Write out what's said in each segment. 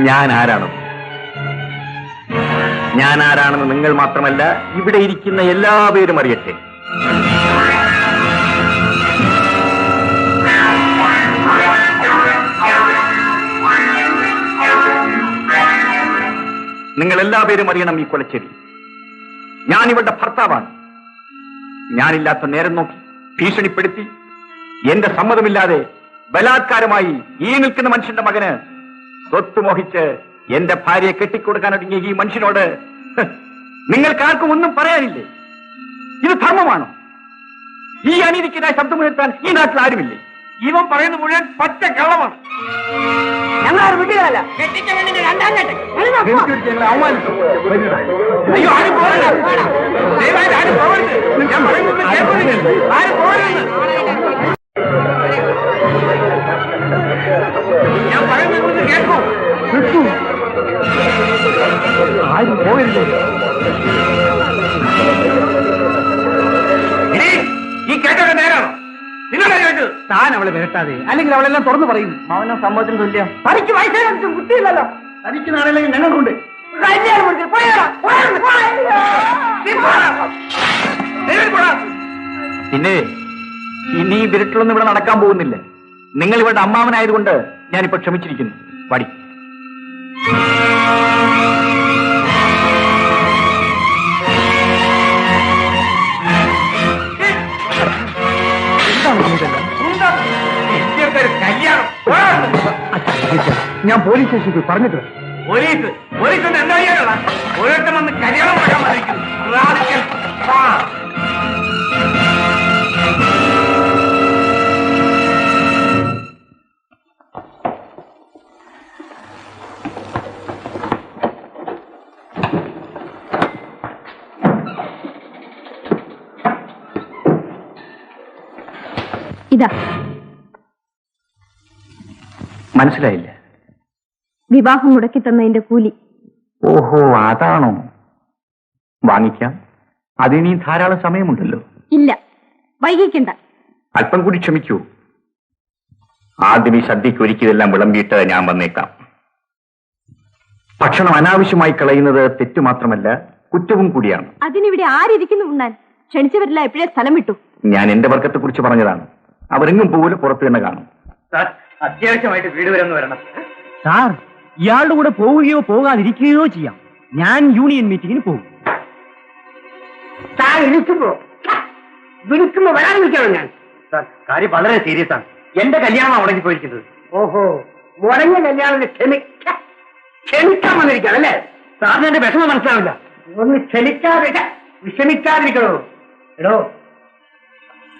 ഞാൻ ആരാണെന്ന് നിങ്ങൾ മാത്രമല്ല ഇവിടെ ഇരിക്കുന്ന എല്ലാവരും അറിയട്ടെ. നിങ്ങൾ എല്ലാവരും അറിയണം ഈ കൊലച്ചെടി. ഞാൻ ഇവളുടെ ഭർത്താവാണ്. ഞാനില്ലാത്ത നേരം നോക്കി ഭീഷണിപ്പെടുത്തി എന്റെ സമ്മതമില്ലാതെ ബലാത്കാരമായി ഈ നിൽക്കുന്ന മനുഷ്യന്റെ മകന് സ്വത്ത് മോഹിച്ച് എന്റെ ഭാര്യയെ കെട്ടിക്കൊടുക്കാനൊരുങ്ങിയ ഈ മനുഷ്യനോട് നിങ്ങൾക്കാർക്കും ഒന്നും പറയാനില്ലേ? ഇത് ധർമ്മമാണോ? ഈ അനീതിക്കെതിരായി ശബ്ദമുയർത്താൻ ഈ നാട്ടിൽ ആരുമില്ലേ? ഇവൻ പറയുന്നത് മുഴുവൻ പച്ച കള്ളമാണ്. ഞങ്ങളാരും വിട്ടുകളല്ല. അവമാനിച്ചു. അയ്യോ, ആരും പോകരുത്. ദയവായി ആരും പോകരുത്. ഞാൻ പറയുന്നത് കേൾക്കുന്നില്ല. ആരും പോകരുത്. ഞാൻ പറയുന്നത് കേൾക്കൂ. ആരും പോകരുത്. ഈ കേട്ടത് നേരാണോ? നിങ്ങളെ കേട്ടത്? താൻ അവളെ വരട്ടാതെ, അല്ലെങ്കിൽ അവളെല്ലാം തുറന്നു പറയും. മൗനം സമ്മതത്തിന് തുല്യം. തനിക്ക് വയസ്സായിട്ടും ബുദ്ധിയില്ലല്ലോ. തനിക്കുന്നാണെങ്കിൽ ഞങ്ങൾക്കുണ്ട്. പിന്നെ ഇനി ഈ വിരട്ടിലൊന്നും ഇവിടെ നടക്കാൻ പോകുന്നില്ല. നിങ്ങൾ ഇവരുടെ അമ്മാവനായതുകൊണ്ട് ഞാനിപ്പോ ക്ഷമിച്ചിരിക്കുന്നു. പടി. ഞാൻ പോലീസ് സ്റ്റേഷനിൽ പറഞ്ഞിട്ട്. പോലീസ് എന്താ ചെയ്യാനുള്ള? ഓരോരുത്തർ വന്ന് കല്യാണം പറയാൻ മതിക്കുന്നു. ഇതാ. മനസ്സിലായില്ല. വിവാഹം മുടക്കി തന്നതിന്റെ കൂലി. ഓഹോ, അതാണോ? വാങ്ങിക്കാം. അതിനി ധാരാളം സമയമുണ്ടല്ലോ. ഇല്ല, വൈകിക്കണ്ട. അല്പം കൂടി ക്ഷമിക്കൂ. ആദ്യം ഈ സദ്യക്ക് ഒരുക്കിയതെല്ലാം വിളമ്പിയിട്ട് ഞാൻ വന്നേക്കാം. ഭക്ഷണം അനാവശ്യമായി കളയുന്നത് തെറ്റു മാത്രമല്ല, കുറ്റവും കൂടിയാണ്. അതിനിവിടെ ആരിയ്ക്കുന്നു ഉണ്ണാൻ? ക്ഷണിച്ചവരില്ല, എപ്പോഴേ സ്ഥലം വിട്ടു. ഞാൻ എന്റെ വർഗത്തെ കുറിച്ച് പറഞ്ഞതാണ്. അവരെങ്ങും പോലും പുറത്തു തന്നെ കാണും. അത്യാവശ്യമായിട്ട് വീട് വരെ ഒന്ന് വരണം. സാർ, ഇയാളുടെ കൂടെ പോവുകയോ പോകാതിരിക്കുകയോ ചെയ്യാം. ഞാൻ യൂണിയൻ മീറ്റിംഗിന് പോകും. താൻ വിളിക്കുമ്പോ വരാൻ വിളിക്കണം. ഞാൻ കാര്യം വളരെ സീരിയസ് ആണ്. എന്റെ കല്യാണം മുടങ്ങി പോയിരിക്കുന്നത്. ഓഹോ, മുടങ്ങിയ കല്യാണത്തിന് ക്ഷമിക്കാൻ വന്നിരിക്കണം അല്ലേ? സാറിന് എന്റെ വിഷമം മനസ്സിലാവില്ല. ഒന്ന് വിഷമിക്കാതിരിക്കണോ? എടോ,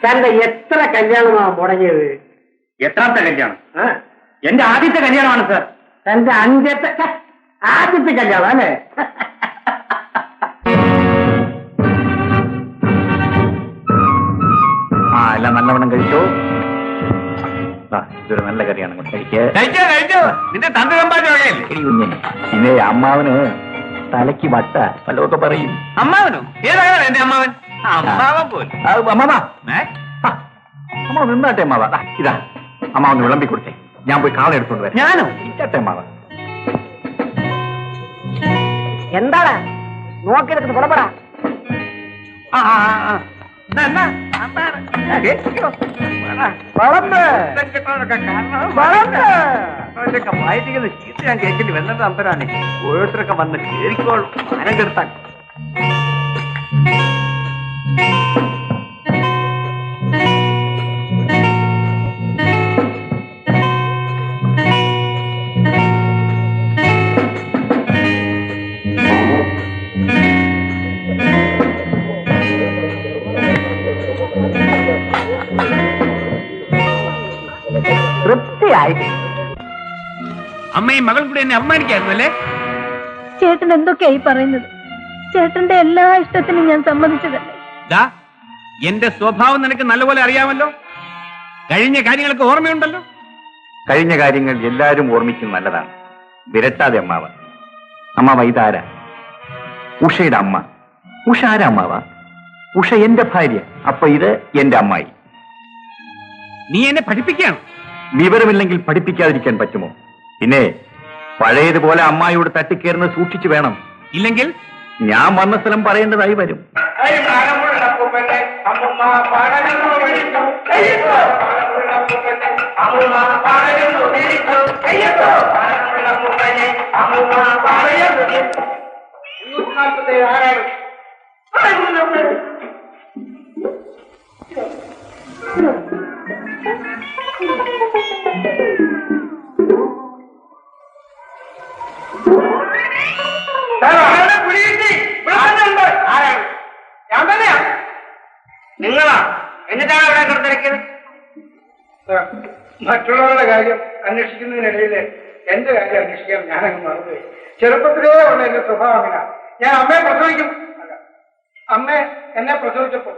തന്റെ എത്ര കല്യാണമാണ് മുടങ്ങിയത്? എത്രാമത്തെ കല്യാണം? എന്റെ ആദ്യത്തെ കല്യാണമാണ് സാർ. തന്റെ ആദ്യത്തെ കല്യാണം അല്ലേ? എല്ലാം നല്ലവണ്ണം കഴിച്ചോ. ഇതൊരു നല്ല കറിയാണ്. നിന്റെ തന്റെ കുഞ്ഞെ, പിന്നെ അമ്മാവന് തലയ്ക്ക് വട്ട വല്ലതൊക്കെ പറയും. അമ്മാവനോ? ഏതാണ് എന്റെ അമ്മാവൻ? അമ്മാവൻ പോലും. അമ്മാവൻ നിന്നാട്ടെ അമ്മാവ. ഇതാ അമ്മാവന് വിളമ്പി കൊടുത്തേ. ഞാൻ പോയി കാള എടുത്തോണ്ട് വരാം. ഞാനോ? ഇറ്റട്ടെ അമ്മാവ. എന്താണ് നോക്കിയെടുക്കുന്നത്? പുറപ്പെടാ. വായിക്കുന്നത് ചീത്ത ഞാൻ കേൾക്കേണ്ടി വന്നിട്ട് അന്തരാണ്. ഓരോരുത്തരൊക്കെ വന്ന് കേറിക്കോളും. ആരം കെടുത്താൻ അമ്മയും മകളും കൂടി എന്നെ അപമാനിക്കായിരുന്നു അല്ലേ? ചേട്ടൻ എന്തൊക്കെയായി പറയുന്നത്? ചേട്ടന്റെ എല്ലാ ഇഷ്ടത്തിനും ഞാൻ സമ്മതിച്ചതല്ലേ? എന്റെ സ്വഭാവം നിനക്ക് നല്ലപോലെ അറിയാമല്ലോ. കഴിഞ്ഞ കാര്യങ്ങൾക്ക് ഓർമ്മയുണ്ടല്ലോ. കഴിഞ്ഞ കാര്യങ്ങൾ എല്ലാവരും ഓർമ്മിക്കുന്നത് നല്ലതാണ്. വിരട്ടാതെ അമ്മാവ. അമ്മാവ ഇതാരാ? ഉഷയുടെ അമ്മ. ഉഷ ആരാ അമ്മാവ? ഉഷ എന്റെ ഭാര്യ. അപ്പൊ ഇത് എന്റെ അമ്മായി. നീ എന്നെ പഠിപ്പിക്കുകയാണ്. വിവരമില്ലെങ്കിൽ പഠിപ്പിക്കാതിരിക്കാൻ പറ്റുമോ? പിന്നെ പഴയതുപോലെ അമ്മായിയോട് തട്ടിക്കേറുന്നത് സൂക്ഷിച്ചു വേണം. ഇല്ലെങ്കിൽ ഞാൻ വന്ന സ്ഥലം പറയേണ്ടതായി വരും. ഞാൻ തന്നെയാ. നിങ്ങളാ എന്നിട്ടാണ് അവിടെ കിടന്നിരിക്കുന്നത്? മറ്റുള്ളവരുടെ കാര്യം അന്വേഷിക്കുന്നതിനിടയിൽ എന്റെ കാര്യം അന്വേഷിക്കാൻ ഞാനങ്ങ് മറന്നുപോയി. ചെറുപ്പത്തിലേ ഉള്ള എന്റെ സ്വഭാവം അങ്ങനെ. ഞാൻ അമ്മയെ പ്രസവിക്കും അല്ല അമ്മ എന്നെ പ്രസവിച്ചപ്പോ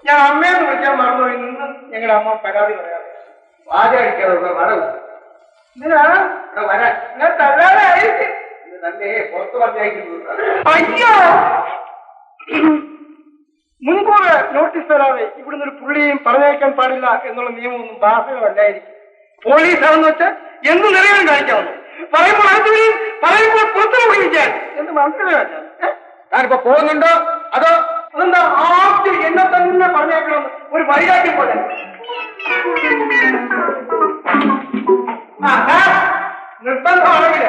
ഞാൻ അമ്മയെന്ന് വിളിക്കാൻ മറന്നുപോയി. നിന്നും ഞങ്ങളുടെ അമ്മ പരാതി പറയാതെ വാചടിക്കാതെ വരവ് ഇതിനാണ് ഇവിടെ വരാൻ. ഞാൻ തല്ലാതെ ആയിരിക്കും തന്നെ പുറത്തു പറഞ്ഞയക്കുന്നത്. അയ്യോ, മുൻകൂർ നോട്ടീസ് തരാതെ ഇവിടുന്ന് ഒരു പുള്ളിയും പറഞ്ഞയക്കാൻ പാടില്ല എന്നുള്ള നിയമമൊന്നും ബാധകമല്ലായിരിക്കും. പോലീസാണെന്ന് വെച്ചാൽ എന്ത് നിലവിലും കാണിക്കാവുന്നു. പറയുമ്പോൾ അടുത്തുകയും പറയുമ്പോൾ പുറത്തു വിളിക്കാൻ എന്ത് മനസ്സിലാക്കാൻ. ഞാനിപ്പോ പോകുന്നുണ്ടോ അതോ അതെന്താ ആദ്യം എന്നെ തന്നെ പറഞ്ഞേക്കണമെന്ന് ഒരു വൈരാഗ്യം പോലെ. നിർബന്ധമാണെങ്കിൽ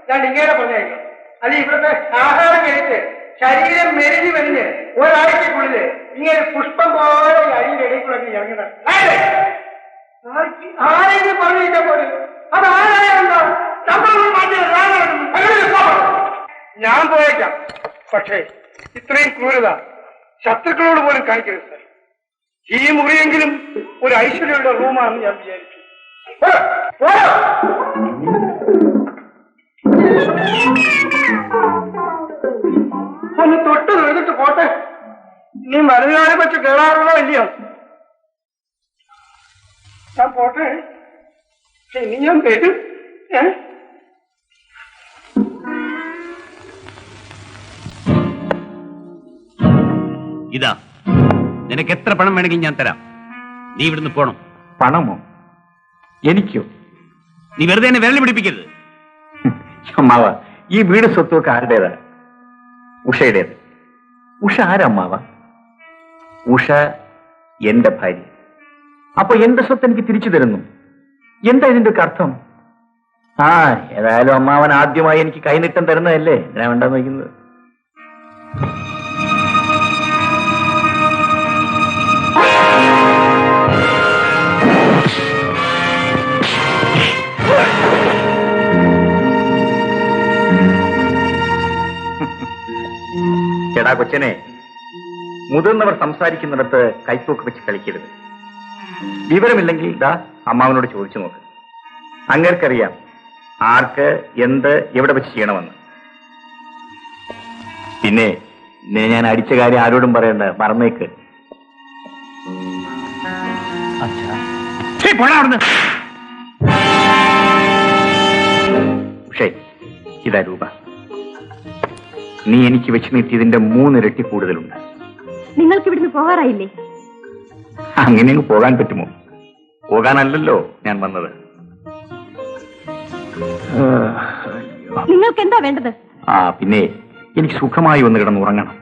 ഞാൻ ഇങ്ങനെ പറഞ്ഞേക്കാം. അല്ല ഇവിടുത്തെ ആഹാരം കഴിച്ച് ശരീരം മെരുകി മെലിഞ്ഞ് ഒരാഴ്ചക്കുള്ളില് ഇങ്ങനെ പുഷ്പം പോലെ അരിയുടെ ഇടയ്ക്കുള്ളൊക്കെ ഇറങ്ങുന്നത് ആരെങ്കിലും പറഞ്ഞിരിക്കാൻ പോലും അത് ആരായാലുണ്ടോ ഞാൻ പോയേക്കാം. പക്ഷേ ഇത്രയും ക്രൂരത ശത്രുക്കളോട് പോലും കാണിക്കരുത് സാർ. ഈ മുറിയെങ്കിലും ഒരു ഐശ്വര്യയുടെ റൂമാണെന്ന് ഞാൻ വിചാരിച്ചു. ഒന്ന് തൊട്ട് തൊഴുതിട്ട് പോട്ടെ. നീ മരുന്നുകാരെ വെച്ച് കേറാറുള്ളോ ഇല്ലയോ? ഞാൻ പോട്ടെ. ഇനി ഞാൻ വരും. ഇതാ നിനക്ക് എത്ര പണം വേണമെങ്കിൽ ഞാൻ തരാം. നീ ഇവിടുന്ന് പോണം. പണമോ? എനിക്കോ? നീ വെറുതെ എന്നെ വിരൽ പിടിപ്പിക്കരുത്. അമ്മാവ, ഈ വീട് സ്വത്തുമൊക്കെ ആരുടേതാ? ഉഷയുടേത്. ഉഷ ആരമ്മാവ? ഉഷ എന്റെ ഭാര്യ. അപ്പൊ എന്റെ സ്വത്ത് എനിക്ക് തിരിച്ചു തരുന്നു. എന്താ ഇതിന്റെ ഒക്കെ അർത്ഥം? ഏതായാലും അമ്മാവൻ ആദ്യമായി എനിക്ക് കൈനീട്ടം തരുന്നതല്ലേ ഞാൻ വേണ്ടെന്ന് വയ്ക്കുന്നത്. ചേടാ കൊച്ചനെ, മുതിർന്നവർ സംസാരിക്കുന്നിടത്ത് കൈത്തോക്ക് വെച്ച് കളിക്കരുത്. വിവരമില്ലെങ്കിൽ ദാ അമ്മാവനോട് ചോദിച്ചു നോക്ക്. അങ്ങേർക്കറിയാം ആർക്ക് എന്ത് എവിടെ വെച്ച് ചെയ്യണമെന്ന്. പിന്നെ ഞാൻ അടിച്ച കാര്യം ആരോടും പറയണ്ട, മറന്നേക്ക്. പക്ഷേ ഇതാ രൂപ. നീ എനിക്ക് വെച്ച് നീട്ടിയതിന്റെ 3 ഇരട്ടി കൂടുതലുണ്ട്. നിങ്ങൾക്ക് ഇവിടുന്ന് പോകാറായില്ലേ? അങ്ങനെ അങ്ങ് പോകാൻ പറ്റുമോ? പോകാനല്ലല്ലോ ഞാൻ വന്നത്. നിങ്ങൾക്ക് എന്താ വേണ്ടത്? പിന്നെ എനിക്ക് സുഖമായി ഒന്ന് കിടന്ന് ഉറങ്ങണം.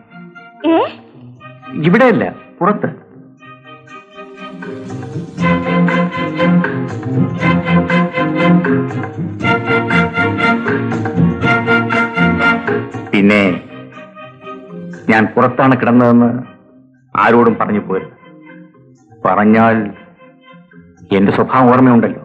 ഇവിടെയല്ല, പുറത്ത്. പിന്നെ ഞാൻ പുറത്താണ് കിടന്നതെന്ന് ആരോടും പറഞ്ഞു പോരുത്. പറഞ്ഞാൽ എന്റെ സ്വഭാവം ഓർമ്മയുണ്ടല്ലോ.